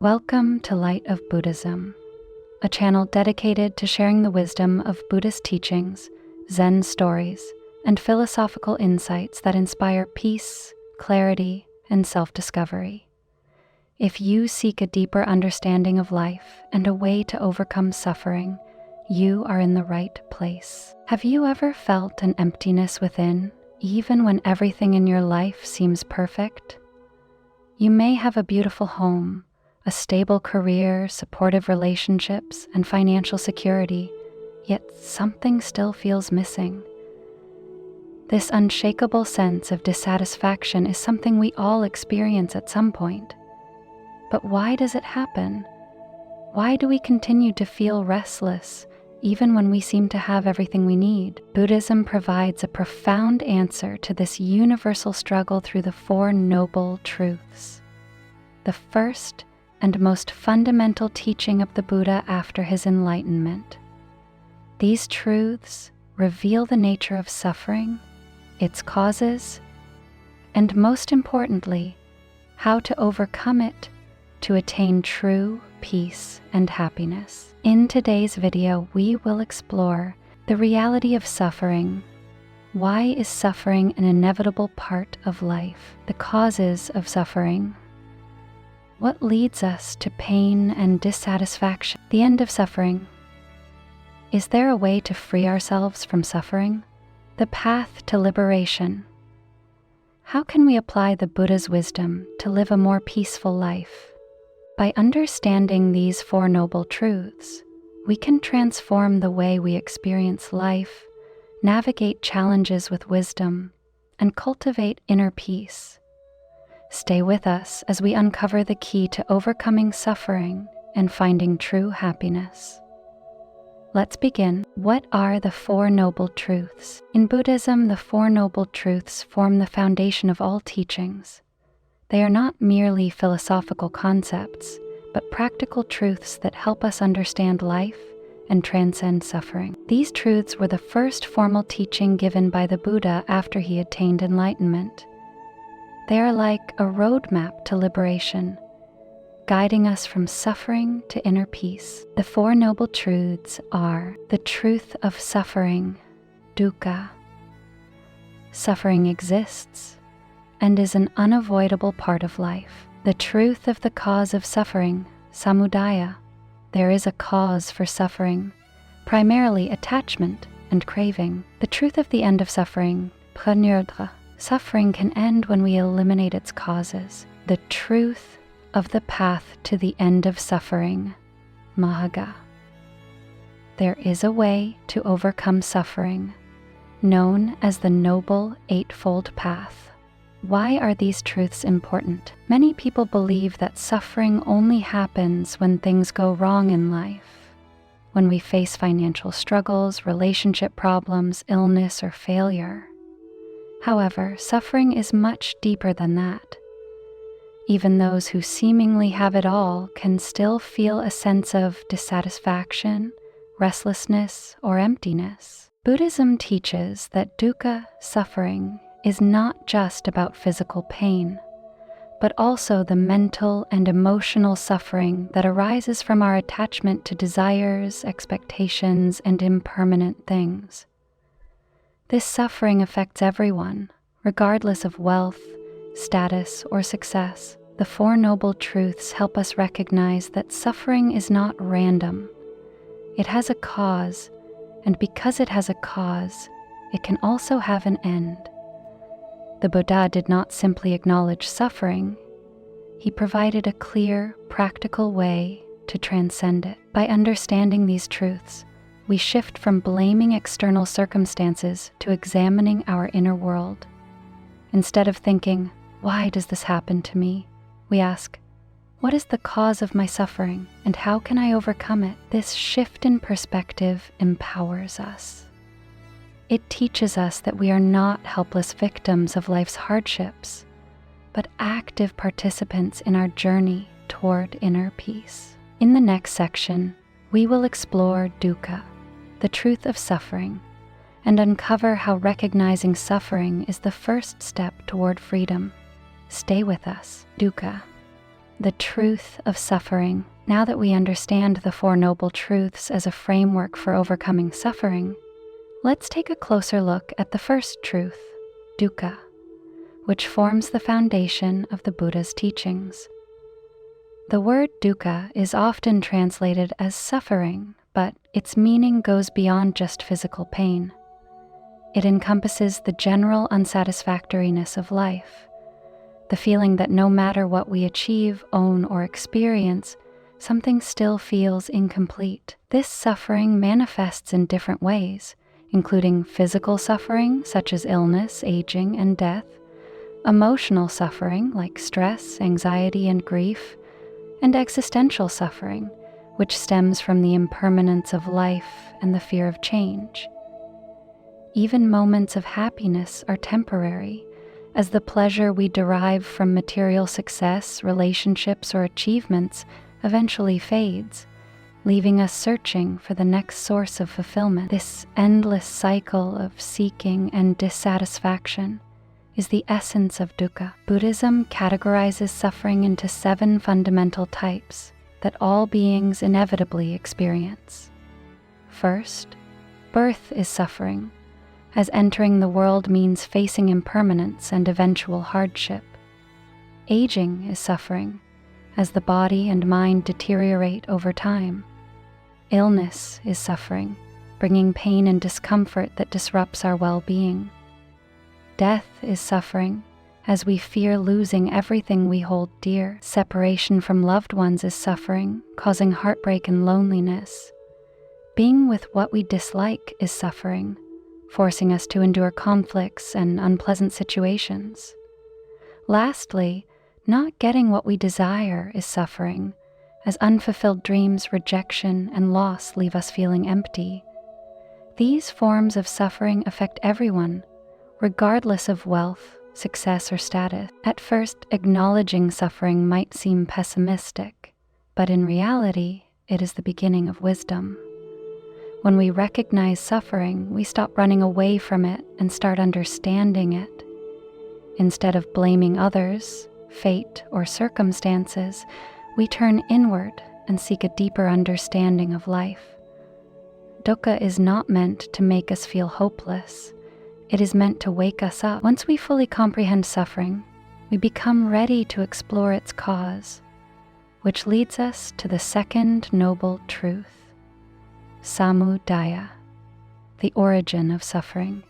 Welcome to Light of Buddhism, a channel dedicated to sharing the wisdom of Buddhist teachings, Zen stories, and philosophical insights that inspire peace, clarity, and self-discovery. If you seek a deeper understanding of life and a way to overcome suffering, you are in the right place. Have you ever felt an emptiness within, even when everything in your life seems perfect? You may have a beautiful home, a stable career, supportive relationships, and financial security, yet something still feels missing. This unshakable sense of dissatisfaction is something we all experience at some point. But why does it happen? Why do we continue to feel restless, even when we seem to have everything we need? Buddhism provides a profound answer to this universal struggle through the Four Noble Truths. The first and most fundamental teaching of the Buddha after his enlightenment. These truths reveal the nature of suffering, its causes, and most importantly, how to overcome it to attain true peace and happiness. In today's video, we will explore the reality of suffering. Why is suffering an inevitable part of life? The causes of suffering. What leads us to pain and dissatisfaction? The end of suffering. Is there a way to free ourselves from suffering? The path to liberation. How can we apply the Buddha's wisdom to live a more peaceful life? By understanding these Four Noble Truths, we can transform the way we experience life, navigate challenges with wisdom, and cultivate inner peace. Stay with us as we uncover the key to overcoming suffering and finding true happiness. Let's begin. What are the Four Noble Truths? In Buddhism, the Four Noble Truths form the foundation of all teachings. They are not merely philosophical concepts, but practical truths that help us understand life and transcend suffering. These truths were the first formal teaching given by the Buddha after he attained enlightenment. They are like a roadmap to liberation, guiding us from suffering to inner peace. The Four Noble Truths are the truth of suffering, Dukkha. Suffering exists and is an unavoidable part of life. The truth of the cause of suffering, Samudaya. There is a cause for suffering, primarily attachment and craving. The truth of the end of suffering, Pranirudha. Suffering can end when we eliminate its causes. The truth of the path to the end of suffering, Mahagga. There is a way to overcome suffering, known as the Noble Eightfold Path. Why are these truths important? Many people believe that suffering only happens when things go wrong in life, when we face financial struggles, relationship problems, illness, or failure. However, suffering is much deeper than that. Even those who seemingly have it all can still feel a sense of dissatisfaction, restlessness, or emptiness. Buddhism teaches that dukkha, suffering, is not just about physical pain, but also the mental and emotional suffering that arises from our attachment to desires, expectations, and impermanent things. This suffering affects everyone, regardless of wealth, status, or success. The Four Noble Truths help us recognize that suffering is not random. It has a cause, and because it has a cause, it can also have an end. The Buddha did not simply acknowledge suffering. He provided a clear, practical way to transcend it. By understanding these truths, we shift from blaming external circumstances to examining our inner world. Instead of thinking, "Why does this happen to me?" we ask, "What is the cause of my suffering, and how can I overcome it?" This shift in perspective empowers us. It teaches us that we are not helpless victims of life's hardships, but active participants in our journey toward inner peace. In the next section, we will explore dukkha, the truth of suffering, and uncover how recognizing suffering is the first step toward freedom. Stay with us. Dukkha. the truth of suffering. Now that we understand the Four Noble Truths as a framework for overcoming suffering, let's take a closer look at the first truth, dukkha, which forms the foundation of the Buddha's teachings. The word dukkha is often translated as suffering, but its meaning goes beyond just physical pain. It encompasses the general unsatisfactoriness of life, the feeling that no matter what we achieve, own, or experience, something still feels incomplete. This suffering manifests in different ways, including physical suffering, such as illness, aging, and death, emotional suffering, like stress, anxiety, and grief, and existential suffering, which stems from the impermanence of life and the fear of change. Even moments of happiness are temporary, as the pleasure we derive from material success, relationships, or achievements eventually fades, leaving us searching for the next source of fulfillment. This endless cycle of seeking and dissatisfaction is the essence of dukkha. Buddhism categorizes suffering into 7 fundamental types that all beings inevitably experience. First, birth is suffering, as entering the world means facing impermanence and eventual hardship. Aging is suffering, as the body and mind deteriorate over time. Illness is suffering, bringing pain and discomfort that disrupts our well-being. Death is suffering, as we fear losing everything we hold dear. Separation from loved ones is suffering, causing heartbreak and loneliness. Being with what we dislike is suffering, forcing us to endure conflicts and unpleasant situations. Lastly, not getting what we desire is suffering, as unfulfilled dreams, rejection, and loss leave us feeling empty. These forms of suffering affect everyone, regardless of wealth, success, or status. At first, acknowledging suffering might seem pessimistic, but in reality, it is the beginning of wisdom. When we recognize suffering, we stop running away from it and start understanding it. Instead of blaming others, fate, or circumstances, we turn inward and seek a deeper understanding of life. Dukkha is not meant to make us feel hopeless. It is meant to wake us up. Once we fully comprehend suffering, we become ready to explore its cause, which leads us to the second noble truth, samudaya, the origin of suffering.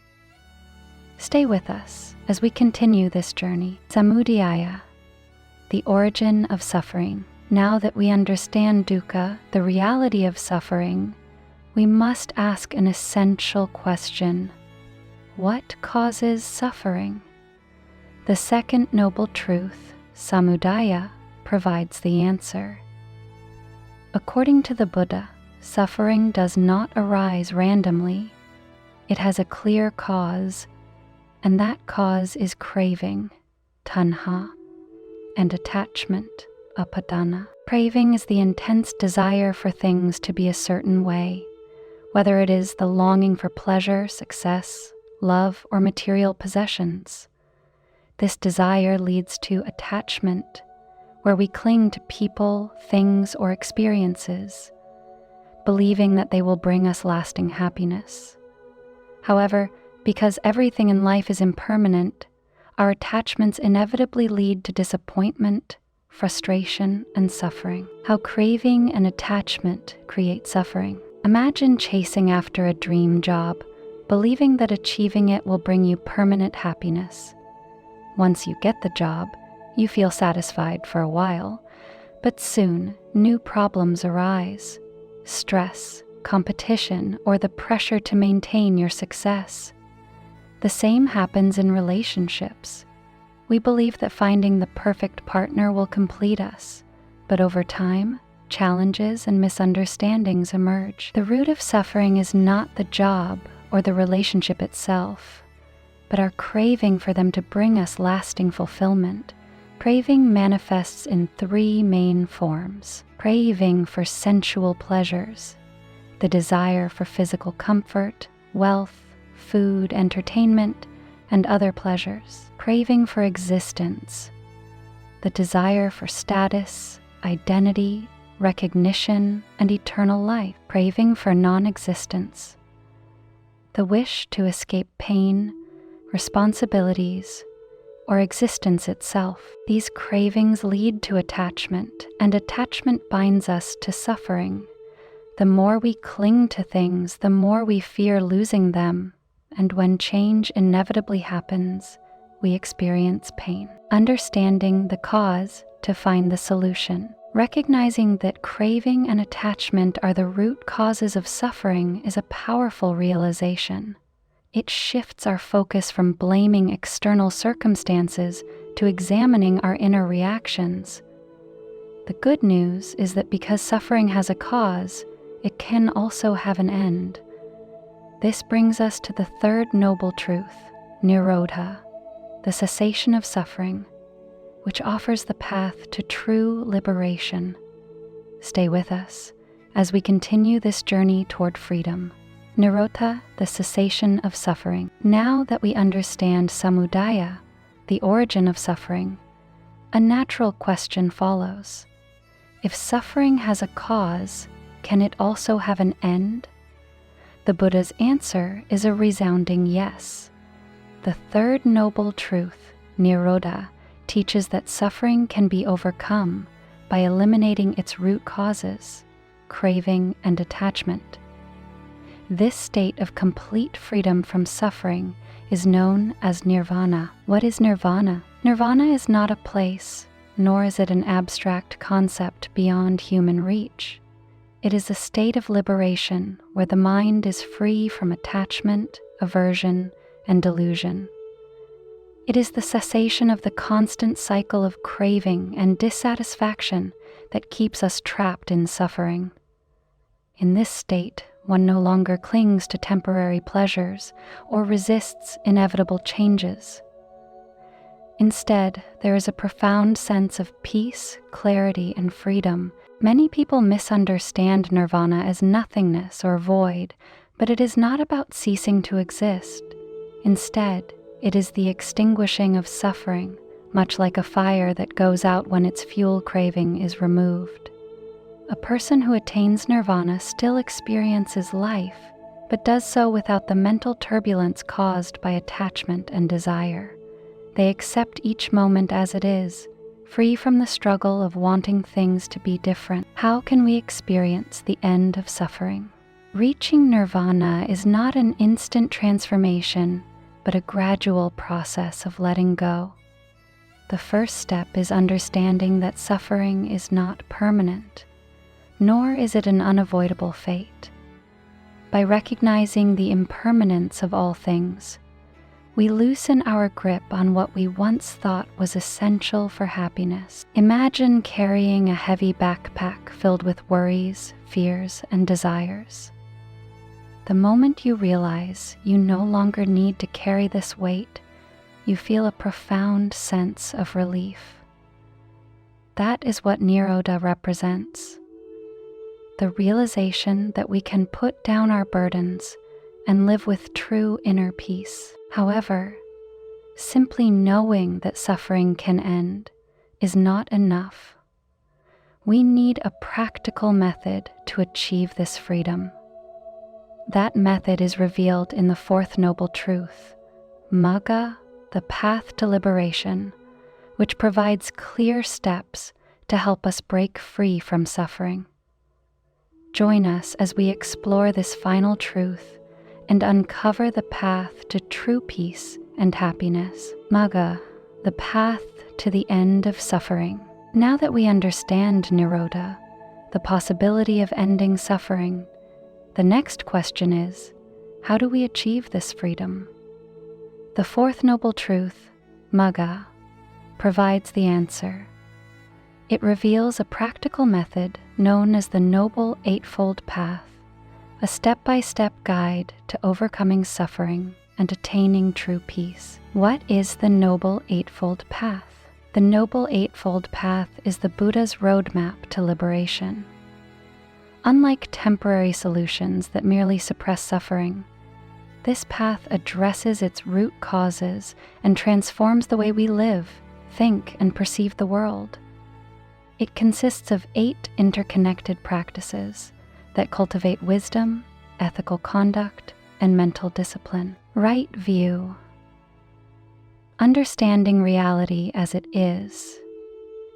Stay with us as we continue this journey. Samudaya, the origin of suffering. Now that we understand dukkha, the reality of suffering, we must ask an essential question. What causes suffering? The second noble truth, samudaya, provides the answer. According to the Buddha, suffering does not arise randomly. It has a clear cause, and that cause is craving, tanha, and attachment, upadana. Craving is the intense desire for things to be a certain way, whether it is the longing for pleasure, success, love, or material possessions. This desire leads to attachment, where we cling to people, things, or experiences, believing that they will bring us lasting happiness. However, because everything in life is impermanent, our attachments inevitably lead to disappointment, frustration, and suffering. How craving and attachment create suffering. Imagine chasing after a dream job, believing that achieving it will bring you permanent happiness. Once you get the job, you feel satisfied for a while, but soon new problems arise. Stress, competition, or the pressure to maintain your success. The same happens in relationships. We believe that finding the perfect partner will complete us, but over time, challenges and misunderstandings emerge. The root of suffering is not the job or the relationship itself, but our craving for them to bring us lasting fulfillment. Craving manifests in 3 main forms. Craving for sensual pleasures, the desire for physical comfort, wealth, food, entertainment, and other pleasures. Craving for existence, the desire for status, identity, recognition, and eternal life, craving for non-existence, the wish to escape pain, responsibilities, or existence itself. These cravings lead to attachment, and attachment binds us to suffering. The more we cling to things, the more we fear losing them, and when change inevitably happens, we experience pain. Understanding the cause to find the solution. Recognizing that craving and attachment are the root causes of suffering is a powerful realization. It shifts our focus from blaming external circumstances to examining our inner reactions. The good news is that because suffering has a cause, it can also have an end. This brings us to the third noble truth, Nirodha, the cessation of suffering, which offers the path to true liberation. Stay with us as we continue this journey toward freedom. Nirodha, the cessation of suffering. Now that we understand samudaya, the origin of suffering, a natural question follows. If suffering has a cause, can it also have an end? The Buddha's answer is a resounding yes. The third noble truth, Nirodha, teaches that suffering can be overcome by eliminating its root causes, craving and attachment. This state of complete freedom from suffering is known as nirvana. What is nirvana? Nirvana is not a place, nor is it an abstract concept beyond human reach. It is a state of liberation where the mind is free from attachment, aversion, and delusion. It is the cessation of the constant cycle of craving and dissatisfaction that keeps us trapped in suffering. In this state, one no longer clings to temporary pleasures or resists inevitable changes. Instead, there is a profound sense of peace, clarity, and freedom. Many people misunderstand nirvana as nothingness or void, but it is not about ceasing to exist. Instead, it is the extinguishing of suffering, much like a fire that goes out when its fuel craving is removed. A person who attains nirvana still experiences life, but does so without the mental turbulence caused by attachment and desire. They accept each moment as it is, free from the struggle of wanting things to be different. How can we experience the end of suffering? Reaching nirvana is not an instant transformation, but a gradual process of letting go. The first step is understanding that suffering is not permanent, nor is it an unavoidable fate. By recognizing the impermanence of all things, we loosen our grip on what we once thought was essential for happiness. Imagine carrying a heavy backpack filled with worries, fears, and desires. The moment you realize you no longer need to carry this weight, you feel a profound sense of relief. That is what Nirodha represents. The realization that we can put down our burdens and live with true inner peace. However, simply knowing that suffering can end is not enough. We need a practical method to achieve this freedom. That method is revealed in the fourth noble truth, Magga, the path to liberation, which provides clear steps to help us break free from suffering. Join us as we explore this final truth and uncover the path to true peace and happiness. Magga, the path to the end of suffering. Now that we understand Nirodha, the possibility of ending suffering, the next question is, how do we achieve this freedom? The fourth noble truth, Magga, provides the answer. It reveals a practical method known as the Noble Eightfold Path, a step-by-step guide to overcoming suffering and attaining true peace. What is the Noble Eightfold Path? The Noble Eightfold Path is the Buddha's roadmap to liberation. Unlike temporary solutions that merely suppress suffering, this path addresses its root causes and transforms the way we live, think, and perceive the world. It consists of 8 interconnected practices that cultivate wisdom, ethical conduct, and mental discipline. Right view. Understanding reality as it is,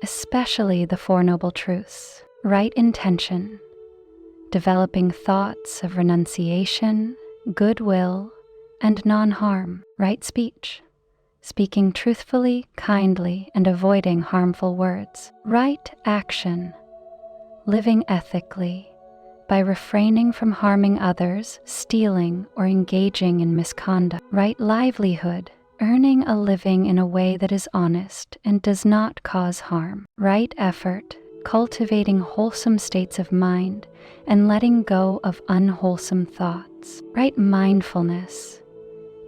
especially the Four Noble Truths. Right intention. Developing thoughts of renunciation, goodwill, and non-harm. Right speech. Speaking truthfully, kindly, and avoiding harmful words. Right action. Living ethically by refraining from harming others, stealing, or engaging in misconduct. Right livelihood. Earning a living in a way that is honest and does not cause harm. Right effort. Cultivating wholesome states of mind and letting go of unwholesome thoughts. Right mindfulness.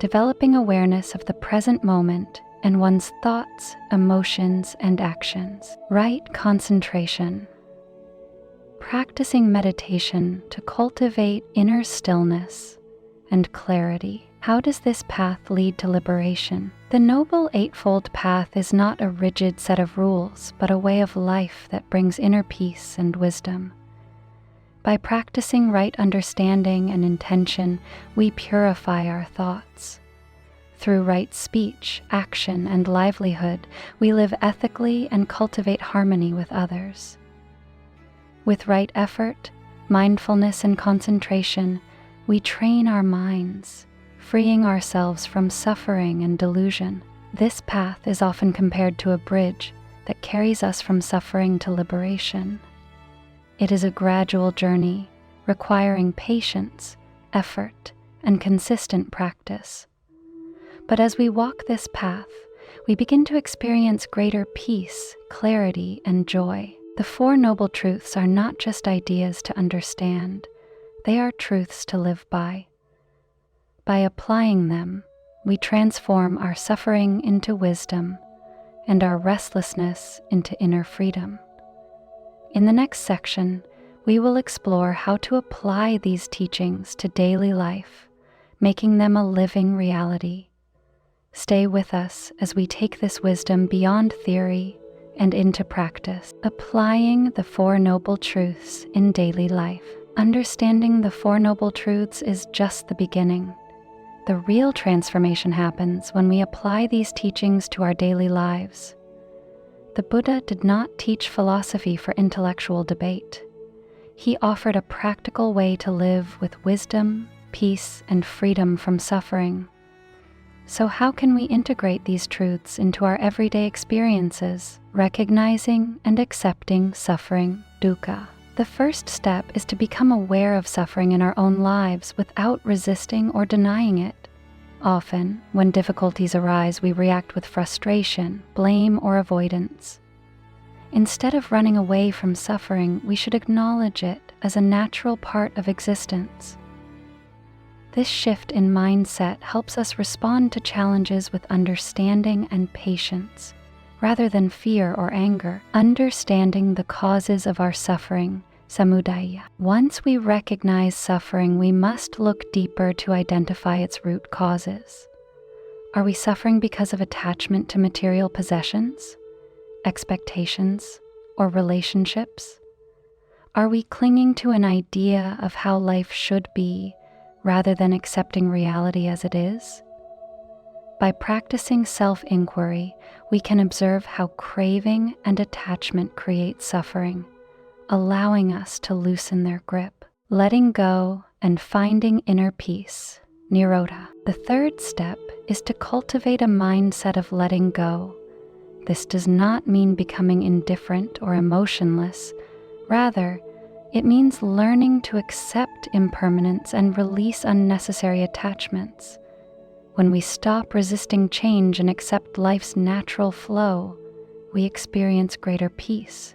Developing awareness of the present moment and one's thoughts, emotions, and actions. Right concentration. Practicing meditation to cultivate inner stillness and clarity. How does this path lead to liberation? The Noble Eightfold Path is not a rigid set of rules, but a way of life that brings inner peace and wisdom. By practicing right understanding and intention, we purify our thoughts. Through right speech, action, and livelihood, we live ethically and cultivate harmony with others. With right effort, mindfulness, and concentration, we train our minds, freeing ourselves from suffering and delusion. This path is often compared to a bridge that carries us from suffering to liberation. It is a gradual journey, requiring patience, effort, and consistent practice. But as we walk this path, we begin to experience greater peace, clarity, and joy. The Four Noble Truths are not just ideas to understand, they are truths to live by. By applying them, we transform our suffering into wisdom and our restlessness into inner freedom. In the next section, we will explore how to apply these teachings to daily life, making them a living reality. Stay with us as we take this wisdom beyond theory and into practice, applying the Four Noble Truths in daily life. Understanding the Four Noble Truths is just the beginning. The real transformation happens when we apply these teachings to our daily lives. The Buddha did not teach philosophy for intellectual debate. He offered a practical way to live with wisdom, peace, and freedom from suffering. So how can we integrate these truths into our everyday experiences, recognizing and accepting suffering, dukkha? The first step is to become aware of suffering in our own lives without resisting or denying it. Often, when difficulties arise, we react with frustration, blame, or avoidance. Instead of running away from suffering, we should acknowledge it as a natural part of existence. This shift in mindset helps us respond to challenges with understanding and patience, rather than fear or anger. Understanding the causes of our suffering, samudaya. Once we recognize suffering, we must look deeper to identify its root causes. Are we suffering because of attachment to material possessions, expectations, or relationships? Are we clinging to an idea of how life should be, rather than accepting reality as it is? By practicing self-inquiry, we can observe how craving and attachment create suffering, allowing us to loosen their grip, letting go, and finding inner peace, nirodha. The third step is to cultivate a mindset of letting go. This does not mean becoming indifferent or emotionless. Rather, it means learning to accept impermanence and release unnecessary attachments. When we stop resisting change and accept life's natural flow, we experience greater peace.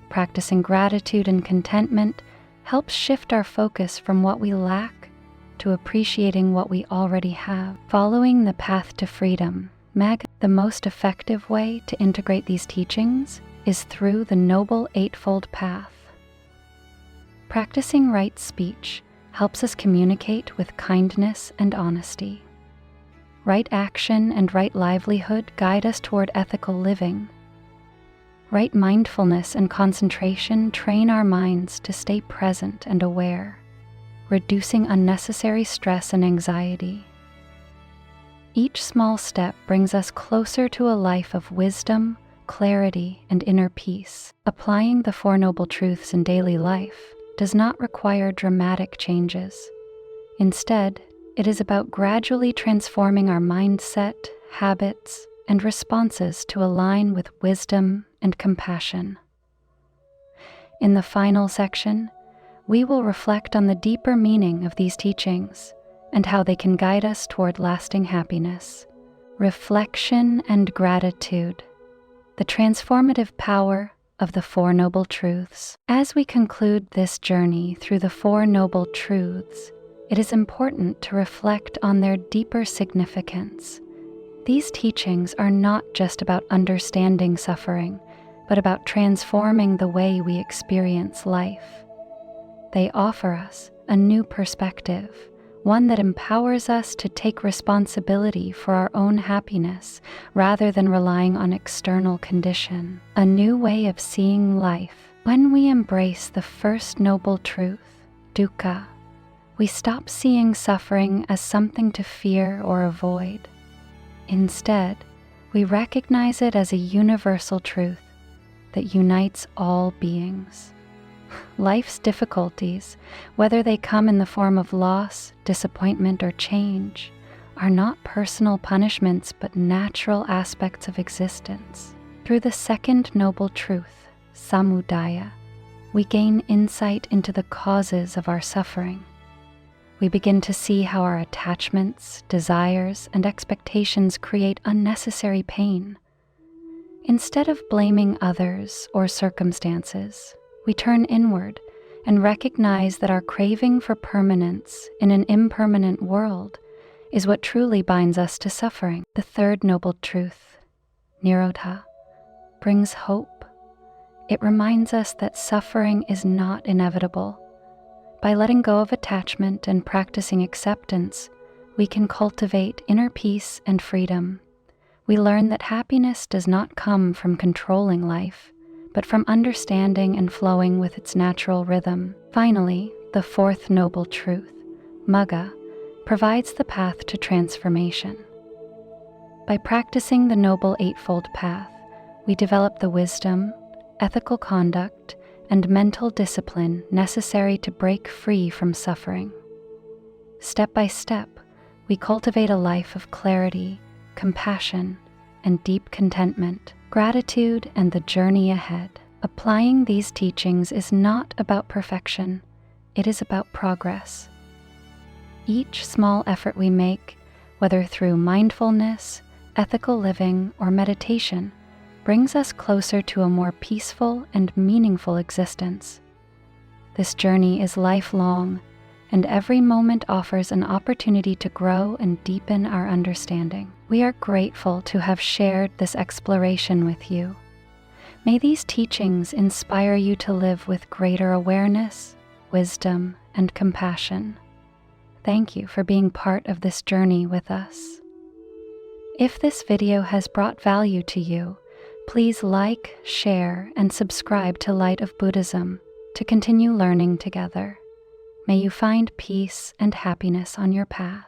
Practicing gratitude and contentment helps shift our focus from what we lack to appreciating what we already have. Following the path to freedom, the most effective way to integrate these teachings is through the Noble Eightfold Path. Practicing right speech helps us communicate with kindness and honesty. Right action and right livelihood guide us toward ethical living. Right mindfulness and concentration train our minds to stay present and aware, reducing unnecessary stress and anxiety. Each small step brings us closer to a life of wisdom, clarity, and inner peace. Applying the Four Noble Truths in daily life does not require dramatic changes. Instead, it is about gradually transforming our mindset, habits, and responses to align with wisdom and compassion. In the final section, we will reflect on the deeper meaning of these teachings and how they can guide us toward lasting happiness. Reflection and gratitude, the transformative power of the Four Noble Truths. As we conclude this journey through the Four Noble Truths, it is important to reflect on their deeper significance. These teachings are not just about understanding suffering, but about transforming the way we experience life. They offer us a new perspective, one that empowers us to take responsibility for our own happiness rather than relying on external condition. A new way of seeing life. When we embrace the first noble truth, Dukkha, we stop seeing suffering as something to fear or avoid. Instead, we recognize it as a universal truth that unites all beings. Life's difficulties, whether they come in the form of loss, disappointment, or change, are not personal punishments but natural aspects of existence. Through the second noble truth, samudaya, we gain insight into the causes of our suffering. We begin to see how our attachments, desires, and expectations create unnecessary pain. Instead of blaming others or circumstances, we turn inward and recognize that our craving for permanence in an impermanent world is what truly binds us to suffering. The third noble truth, nirodha, brings hope. It reminds us that suffering is not inevitable. By letting go of attachment and practicing acceptance, we can cultivate inner peace and freedom. We learn that happiness does not come from controlling life, but from understanding and flowing with its natural rhythm. Finally, the fourth noble truth, magga, provides the path to transformation. By practicing the Noble Eightfold Path, we develop the wisdom, ethical conduct, and mental discipline necessary to break free from suffering. Step by step, we cultivate a life of clarity, compassion, and deep contentment, gratitude, and the journey ahead. Applying these teachings is not about perfection, it is about progress. Each small effort we make, whether through mindfulness, ethical living, or meditation, brings us closer to a more peaceful and meaningful existence. This journey is lifelong, and every moment offers an opportunity to grow and deepen our understanding. We are grateful to have shared this exploration with you. May these teachings inspire you to live with greater awareness, wisdom, and compassion. Thank you for being part of this journey with us. If this video has brought value to you, please like, share, and subscribe to Light of Buddhism to continue learning together. May you find peace and happiness on your path.